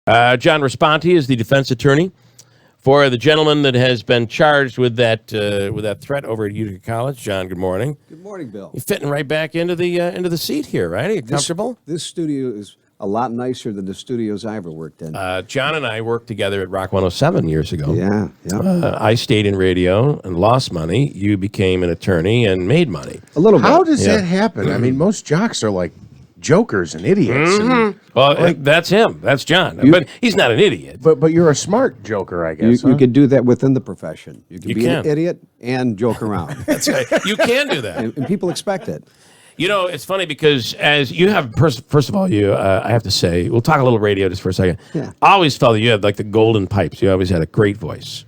John Raspante is the defense attorney for the gentleman that has been charged with that threat over at Utica College. John, good morning. Good morning, Bill. You're fitting right back into the seat here, right? Are you comfortable? This studio is a lot nicer than the studios I ever worked in. John and I worked together at Rock 107 years ago. Yeah. I stayed in radio and lost money. You became an attorney and made money. A little bit. How does that happen? I mean, most jocks are like jokers and idiots. And, Well, that's him. That's John. But he's not an idiot. but you're a smart joker, I guess. You could do that within the profession. You can You be can. an idiot and joke around. That's right. You can do that. and people expect it. You know, it's funny because as you have, first of all, I have to say, we'll talk a little radio just for a second. Yeah. I always felt that you had like the golden pipes. You always had a great voice.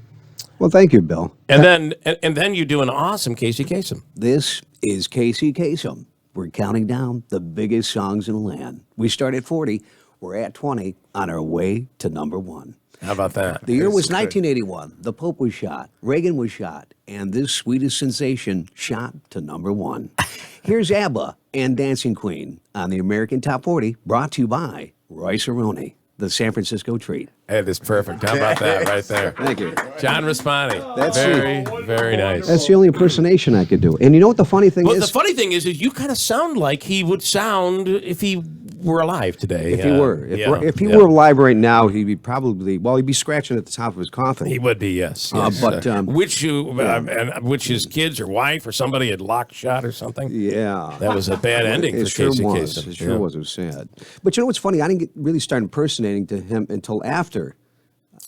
Well, thank you, Bill. And then you do an awesome Casey Kasem. This is Casey Kasem. We're counting down the biggest songs in the land. We start at 40. We're at 20 on our way to number 1. How about that? The year was 1981. The Pope was shot. Reagan was shot. And this sweetest sensation shot to number 1. Here's ABBA and Dancing Queen on the American Top 40, brought to you by Roy Cerrone, the San Francisco Treat. Hey, that's perfect. How about that right there? Thank you. John Raspante. That's very nice. That's the only impersonation I could do. And you know what the funny thing Well, is? the funny thing is you kind of sound like he would sound if he were alive today. If he were. If he yeah. were alive right now, he'd be he'd be scratching at the top of his coffin. He would be, yes. Which his kids or wife or somebody had locked shot or something. Yeah. That was a bad ending It for sure Casey was. Kasem. It sure was. It was sad. But you know what's funny? I didn't really start impersonating to him until after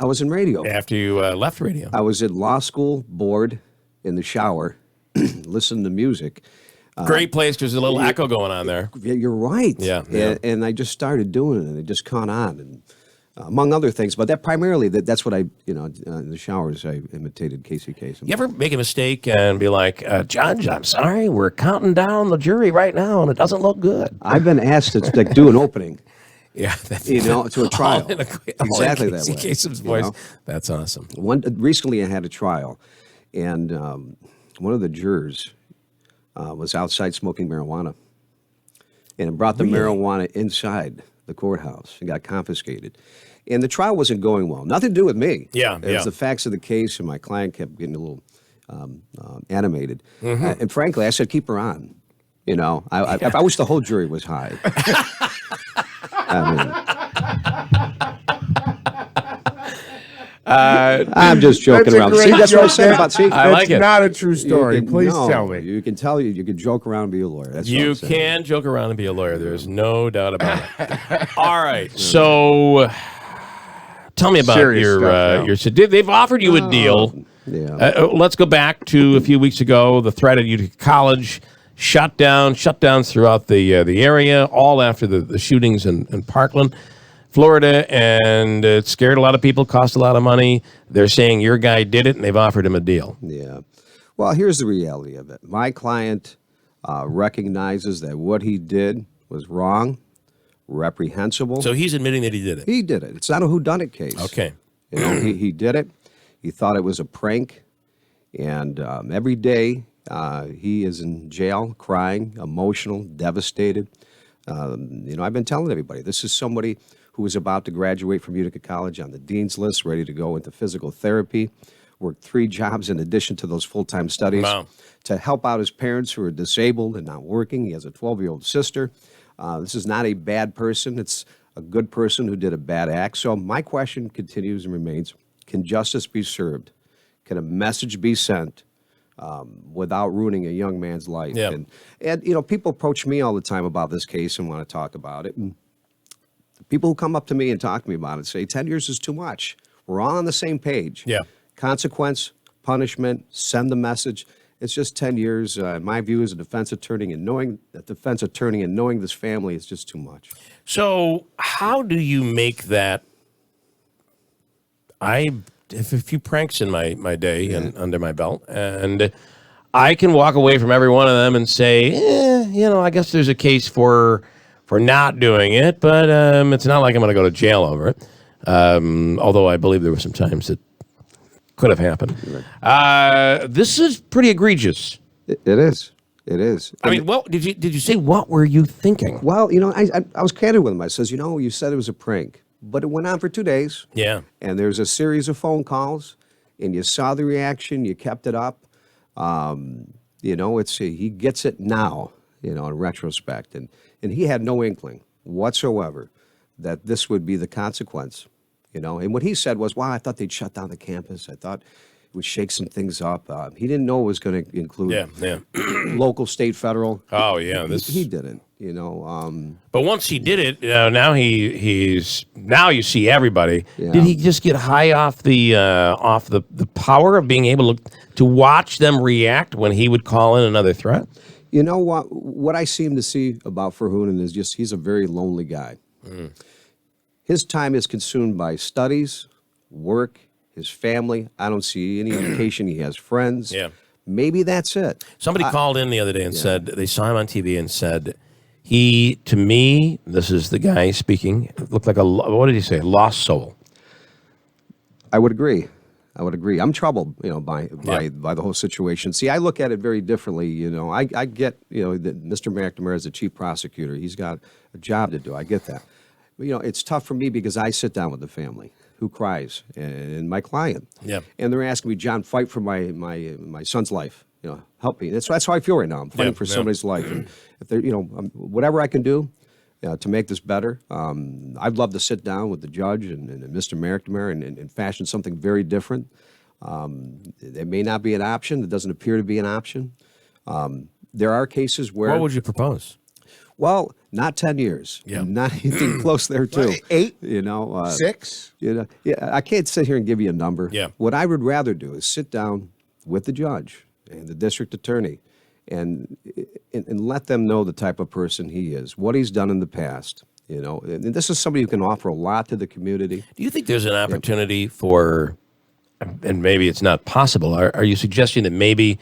I was in radio. After you left radio. I was at law school, bored, in the shower, listening to music. Great place. There's a little echo going on there. Yeah, you're right. Yeah. And I just started doing it, and it just caught on, and among other things. But that's what I, in the showers, I imitated Casey Kasem. You ever make a mistake and be like, Judge, I'm sorry, we're counting down the jury right now, and it doesn't look good? I've been asked to do an opening. Yeah, to a trial. Exactly that way. Casey Kasem's voice. That's awesome. Recently, I had a trial, and one of the jurors was outside smoking marijuana, and it brought the marijuana inside the courthouse and got confiscated. And the trial wasn't going well. Nothing to do with me. Yeah, It was the facts of the case, and my client kept getting a little animated. And frankly, I said, keep her on. I wish the whole jury was high. I'm just joking around. See, that's what I said about. See, I like it. That's not a true story. Please tell me. You can joke around and be a lawyer. That's what You I'm saying. can joke around and be a lawyer. There's no doubt about it. All right. So tell me about your. They've offered you a deal. Yeah. Let's go back to a few weeks ago. The threat at Utica College, shutdowns throughout the area, all after the shootings in Parkland, Florida, and it scared a lot of people, cost a lot of money. They're saying your guy did it, and they've offered him a deal. Yeah. Well, here's the reality of it. My client recognizes that what he did was wrong, reprehensible. So he's admitting that he did it. He did it. It's not a whodunit case. Okay. He did it. He thought it was a prank, and every day he is in jail, crying, emotional, devastated. I've been telling everybody, this is somebody who was about to graduate from Utica College on the dean's list, ready to go into physical therapy, worked 3 jobs in addition to those full-time studies to help out his parents who are disabled and not working. He has a 12-year-old sister. This is not a bad person. It's a good person who did a bad act. So my question continues and remains, can justice be served? Can a message be sent without ruining a young man's life? Yeah. And people approach me all the time about this case and want to talk about it. And the people who come up to me and talk to me about it say 10 years is too much. We're all on the same page. Yeah. Consequence, punishment, send the message. It's just 10 years. In my view, as a defense attorney, and knowing this family is just too much. So how do you make that? I have a few pranks in my day and under my belt, and I can walk away from every one of them and say, I guess there's a case for not doing it, but it's not like I'm going to go to jail over it. Although I believe there were some times that could have happened. This is pretty egregious. It is. It is. I mean, well, did you say what were you thinking? Well, I was candid with him. I says, you said it was a prank. But it went on for 2 days. Yeah. And there's a series of phone calls, and you saw the reaction. You kept it up. He gets it now, in retrospect. And he had no inkling whatsoever that this would be the consequence, And what he said was, wow, I thought they'd shut down the campus. I thought it would shake some things up. He didn't know it was going to include local, state, federal. Oh, yeah. He didn't, But once he did it, now now you see everybody. Yeah. Did he just get high off the power of being able to watch them react when he would call in another threat? You know what I seem to see about Verhoonen is just he's a very lonely guy. His time is consumed by studies, work, his family. I don't see any indication he has friends. Yeah. Maybe that's it. Somebody called in the other day and said they saw him on TV and said to me, this is the guy speaking, looked like what did he say? Lost soul. I would agree. I'm troubled, by the whole situation. See, I look at it very differently. I get, that Mr. McNamara is the chief prosecutor. He's got a job to do. I get that. But, it's tough for me because I sit down with the family who cries and my client. Yeah. And they're asking me, John, fight for my son's life. Help me. That's how I feel right now. I'm fighting for somebody's life. And if they're, whatever I can do to make this better, I'd love to sit down with the judge and Mr. McNamara and fashion something very different. It may not be an option. It doesn't appear to be an option. There are cases where... What would you propose? Well, not 10 years. Yeah. Not anything close there, too. 8? 6? I can't sit here and give you a number. Yeah. What I would rather do is sit down with the judge and the district attorney and let them know the type of person he is, what he's done in the past. And this is somebody who can offer a lot to the community. Do you think there's an opportunity for, and maybe it's not possible, are you suggesting that maybe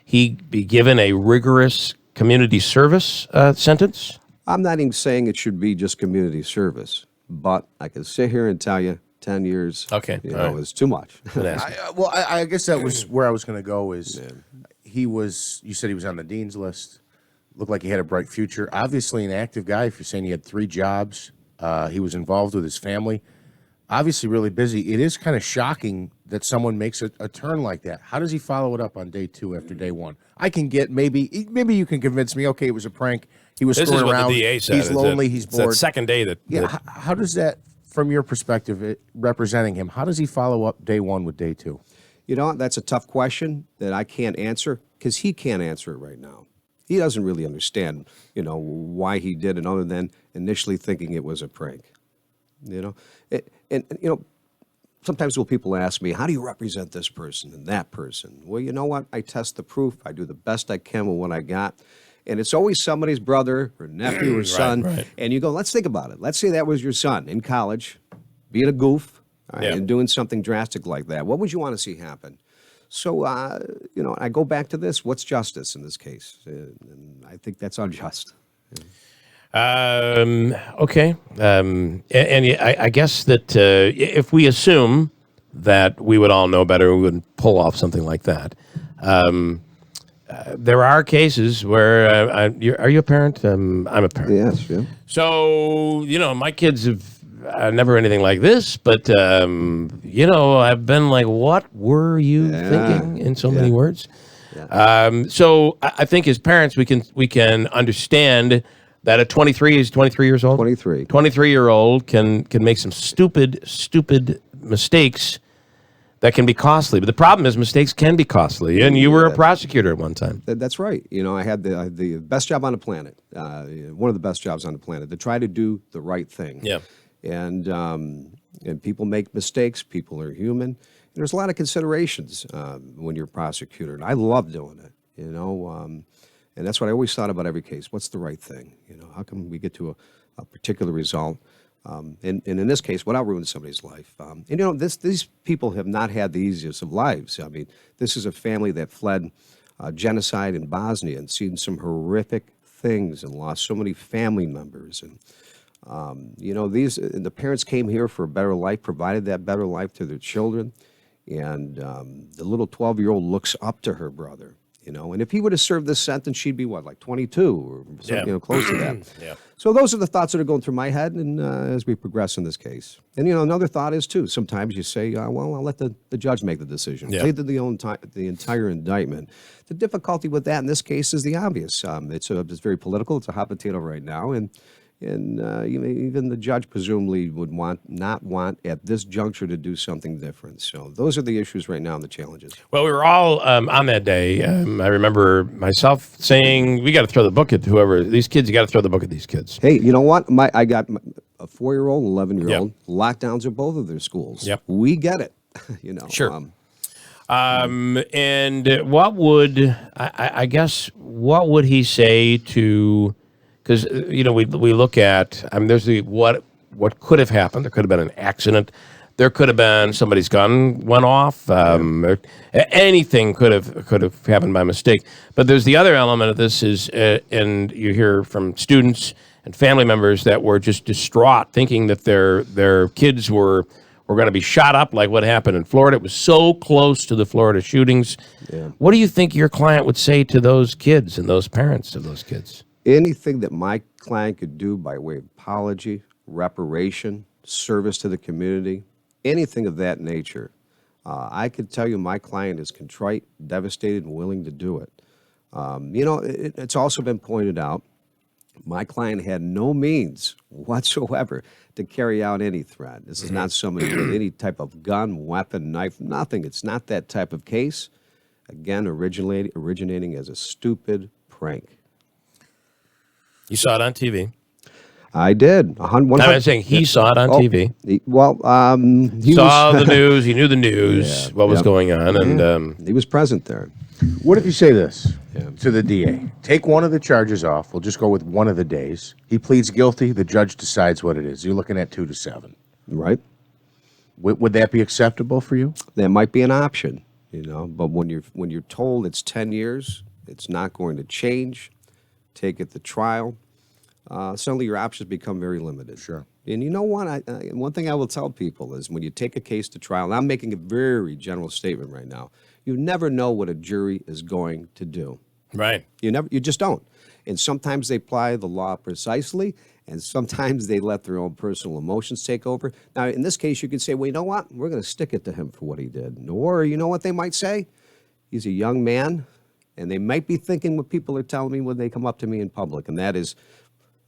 he be given a rigorous community service sentence? I'm not even saying it should be just community service, but I can sit here and tell you 10 years is too much. I guess that was where I was going to go is you said he was on the dean's list. Looked like he had a bright future. Obviously an active guy. If you're saying he had 3 jobs, he was involved with his family. Obviously really busy. It is kind of shocking that someone makes a turn like that. How does he follow it up on day 2 after day 1? I can get maybe you can convince me, okay, it was a prank. He was This screwing is what around. the DA said. He's lonely. He's It's bored. that second day that... How does that, from your perspective, representing him, how does he follow up day 1 with day 2? That's a tough question that I can't answer because he can't answer it right now. He doesn't really understand, why he did it other than initially thinking it was a prank. Sometimes people ask me, how do you represent this person and that person? Well, you know what? I test the proof. I do the best I can with what I got. And it's always somebody's brother or nephew or son. Right. And you go, let's think about it. Let's say that was your son in college, being a goof, and doing something drastic like that. What would you want to see happen? So, I go back to this. What's justice in this case? And I think that's unjust. Okay. I guess that if we assume that we would all know better, we wouldn't pull off something like that. There are cases where, are you a parent? I'm a parent. Yes, yeah. So, my kids have never anything like this, but, I've been like, what were you thinking in so many words? Yeah. So I think as parents, we can understand that at 23 years old? 23. 23-year-old can make some stupid mistakes that can be costly. But the problem is mistakes can be costly, and you were a prosecutor at one time. That's right. I had the best job on the planet, one of the best jobs on the planet, to try to do the right thing. Yeah. And people make mistakes. People are human. And there's a lot of considerations when you're a prosecutor, and I love doing it, and that's what I always thought about every case. What's the right thing? How can we get to a particular result? And in this case, without ruining somebody's life. These people have not had the easiest of lives. I mean, this is a family that fled genocide in Bosnia and seen some horrific things and lost so many family members. And, the parents came here for a better life, provided that better life to their children. And the little 12-year-old looks up to her brother. You know, and if he would have served this sentence, she'd be what, like 22 or something, Yeah. you know, close to that. Yeah. So those are the thoughts that are going through my head, and as we progress in this case. And you know, another thought is too. Sometimes you say, "Well, I'll let the judge make the decision." Yeah. Plead to the entire indictment. The difficulty with that in this case is the obvious. It's very political. It's a hot potato right now, and even the judge presumably would not want at this juncture to do something different. So those are the issues right now and the challenges. Well, we were all on that day. I remember myself saying, "We got to throw the book at whoever these kids. You got to throw the book at these kids." Hey, you know what? I got a 4-year-old, 11-year-old. Yep. Lockdowns at both of their schools. Yep. We get it. You know. Sure. And what would I guess what would he say to? Because you know we look at there's the what could have happened. There could have been an accident. There could have been somebody's gun went off. Anything could have happened by mistake. But there's the other element of this is, and you hear from students and family members that were just distraught, thinking that their kids were going to be shot up like what happened in Florida. It was so close to the Florida shootings. Yeah. What do you think your client would say to those kids and those parents of those kids? Anything that my client could do by way of apology, reparation, service to the community, anything of that nature, I could tell you my client is contrite, devastated, and willing to do it. You know, it's also been pointed out, my client had no means whatsoever to carry out any threat. This is not somebody with any type of gun, weapon, knife, nothing. It's not that type of case. Again, originating as a stupid prank. You saw it on TV. I did. I'm saying he saw it on TV. He Saw the news. He knew the news, what was going on, and he was present there. What if you say this to the DA? Take one of the charges off. We'll just go with one of the days. He pleads guilty. The judge decides what it is. You're looking at 2 to 7. Right. Would that be acceptable for you? That might be an option, you know. But when you're told it's 10 years, it's not going to change. Take it to trial. Suddenly your options become very limited. Sure. And you know what? One thing I will tell people is when you take a case to trial, and I'm making a very general statement right now, you never know what a jury is going to do. right. You just don't. And sometimes they apply the law precisely, and sometimes they let their own personal emotions take over. Now, in this case, you could say, well, you know what? We're going to stick it to him for what he did. Or, you know what they might say? He's a young man, and they might be thinking what people are telling me when they come up to me in public, and that is,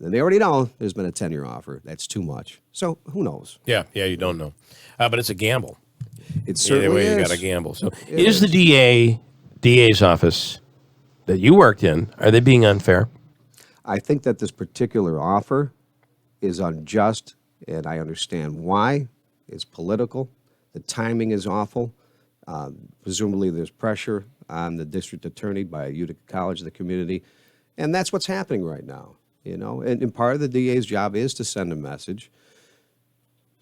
they already know there's been a 10-year offer. That's too much. So who knows? Yeah, you don't know. But it's a gamble. It Either certainly way, is. you got to gamble. So is the DA's office that you worked in, are they being unfair? I think that this particular offer is unjust, and I understand why. It's political. The timing is awful. Presumably there's pressure on the district attorney by Utica College, the community, and that's what's happening right now. You know, and part of the DA's job is to send a message.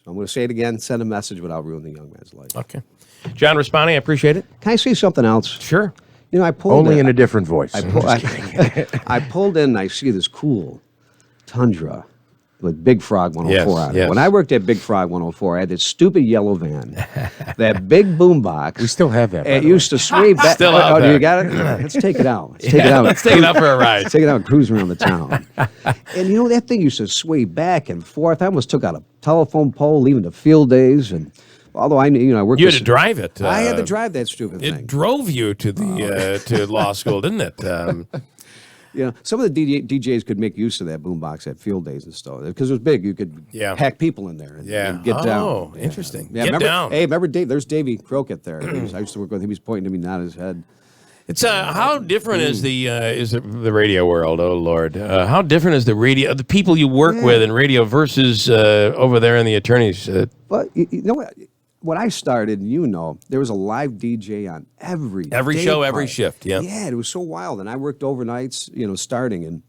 So I'm going to say it again, send a message without ruining the young man's life. Okay. John Raspante, I appreciate it. Can I say something else? Sure. You know, I pulled Only in a different voice. I pulled in and I see this cool Tundra with Big Frog 104 Yes, on it. yes. When I worked at Big Frog 104, I had this stupid yellow van, that big boom box. We still have that, by It the used to sway back. Still out do there. you got it? Let's take it out. Let's take it out. Let's take it out for a ride. Let's take it out and cruise around the town. And you know, that thing used to sway back and forth. I almost took out a telephone pole, leaving the field days. And although I worked. You had to drive it. I had to drive that stupid It thing. drove you to the to law school, didn't it? You know, some of the DJs could make use of that boombox at field days and stuff because it was big. You could pack people in there and get down. Oh, interesting. Yeah, Get remember, down. Hey, remember Dave? There's Davey Crockett there. I used to work with him. He was pointing to me, nodding his head. It's how different is the radio world? Oh Lord, how different is the people you work with in radio versus over there in the attorneys? But you know what? When I started, there was a live DJ on every day show, every part. shift. Yeah, Yeah, it was so wild. And I worked overnights, starting. And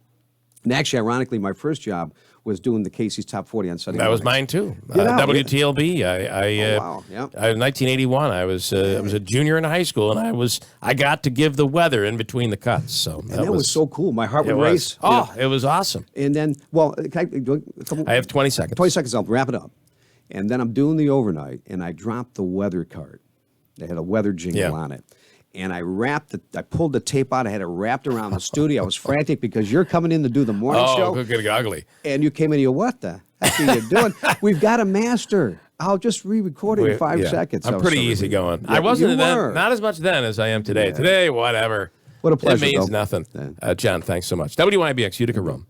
actually, ironically, my first job was doing the Casey's Top 40 on Sunday that was mornings. mine too. Yeah. WTLB. Wow, yeah. 1981. I was a junior in high school, and I got to give the weather in between the cuts. So that was so cool. My heart it would race. was. Oh, it was awesome. And then, well, can I do a couple? I have 20 seconds. 20 seconds, I'll wrap it up. And then I'm doing the overnight, and I dropped the weather cart. They had a weather jingle on it. and I pulled the tape out. I had it wrapped around the studio. I was frantic because you're coming in to do the morning show. Oh, good ugly. And you came in and you, what the heck are you doing? We've got a master. I'll just re-record it in 5 seconds. I'm pretty easy going. Yeah, I wasn't you then, were. not as much then as I am today. Today, whatever. What a pleasure, It means though. nothing. John, thanks so much. WIBX, Utica, Rome.